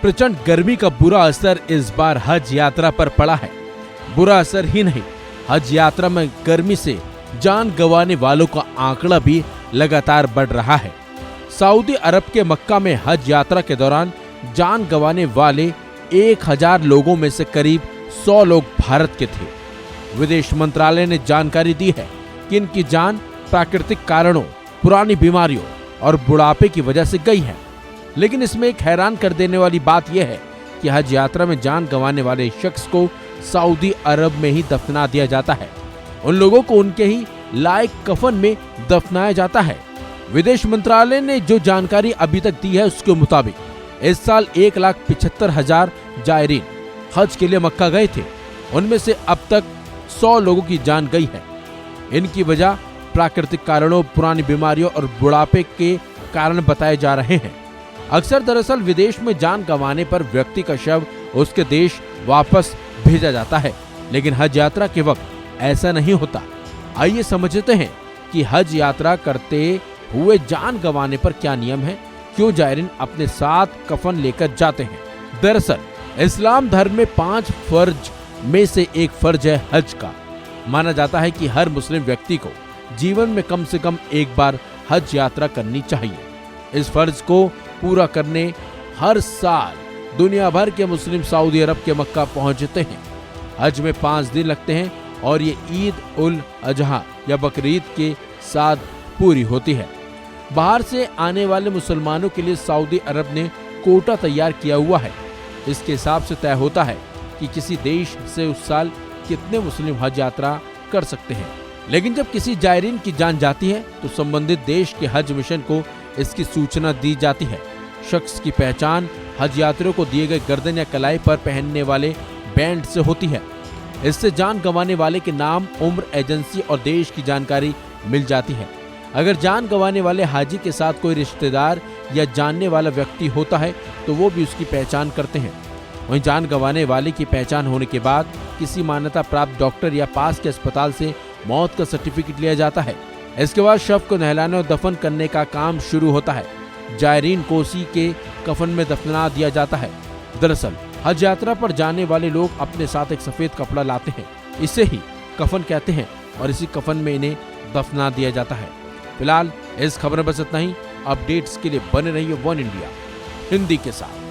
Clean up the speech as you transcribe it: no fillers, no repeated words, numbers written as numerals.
प्रचंड गर्मी का बुरा असर इस बार हज यात्रा पर पड़ा है। बुरा असर ही नहीं, हज यात्रा में गर्मी से जान गंवाने वालों का आंकड़ा भी लगातार बढ़ रहा है। सऊदी अरब के मक्का में हज यात्रा के दौरान जान गंवाने वाले 1000 लोगों में से करीब 100 लोग भारत के थे। विदेश मंत्रालय ने जानकारी दी है कि इनकी जान प्राकृतिक कारणों, पुरानी बीमारियों और बुढ़ापे की वजह से गई है। लेकिन इसमें एक हैरान कर देने वाली बात यह है कि हज यात्रा में जान गंवाने वाले शख्स को सऊदी अरब में ही दफना दिया जाता है। उन लोगों को उनके ही लायक कफन में दफनाया जाता है। विदेश मंत्रालय ने जो जानकारी अभी तक दी है उसके मुताबिक इस साल 1,75,000 जायरीन हज के लिए मक्का गए थे। उनमें से अब तक 100 लोगों की जान गई है। इनकी वजह प्राकृतिक कारणों, पुरानी बीमारियों और बुढ़ापे के कारण बताए जा रहे हैं। अक्सर दरअसल विदेश में जान गंवाने पर व्यक्ति का शव उसके देश वापस भेजा जाता है, लेकिन हज यात्रा के वक्त ऐसा नहीं होता। आइए समझते हैं कि हज यात्रा करते हुए जान गंवाने पर क्या नियम है, क्यों जायरीन अपने साथ कफन लेकर जाते हैं। दरअसल इस्लाम धर्म में 5 फर्ज में से एक फर्ज है हज का। माना जाता है कि हर मुस्लिम व्यक्ति को जीवन में कम से कम एक बार हज यात्रा करनी चाहिए। इस फर्ज को पूरा करने हर साल दुनिया भर के मुस्लिम सऊदी अरब के मक्का पहुंचते हैं। हज में 5 दिन लगते हैं और ये ईद उल अजहा या बकरीद के साथ पूरी होती है। बाहर से आने वाले मुसलमानों के लिए सऊदी अरब ने कोटा तैयार किया हुआ है। इसके हिसाब से तय होता है कि किसी देश से उस साल कितने मुस्लिम हज यात्रा कर सकते हैं। लेकिन जब किसी जायरीन की जान जाती है तो संबंधित देश के हज मिशन को इसकी सूचना दी जाती है। शख्स की पहचान हज यात्रियों को दिए गए गर्दन या कलाई पर पहनने वाले बैंड से होती है। इससे जान गंवाने वाले के नाम, उम्र, एजेंसी और देश की जानकारी मिल जाती है। अगर जान गंवाने वाले हाजी के साथ कोई रिश्तेदार या जानने वाला व्यक्ति होता है तो वो भी उसकी पहचान करते हैं। वहीं जान गंवाने वाले की पहचान होने के बाद किसी मान्यता प्राप्त डॉक्टर या पास के अस्पताल से मौत का सर्टिफिकेट लिया जाता है। इसके बाद शव को नहलाने और दफन करने का काम शुरू होता है। जायरीन को उसी के कफन में दफना दिया जाता है। दरअसल हज यात्रा पर जाने वाले लोग अपने साथ एक सफेद कपड़ा लाते हैं। इसे ही कफन कहते हैं और इसी कफन में इन्हें दफना दिया जाता है। फिलहाल इस खबर में बस इतना ही। अपडेट्स के लिए बने रहिए वन इंडिया हिंदी के साथ।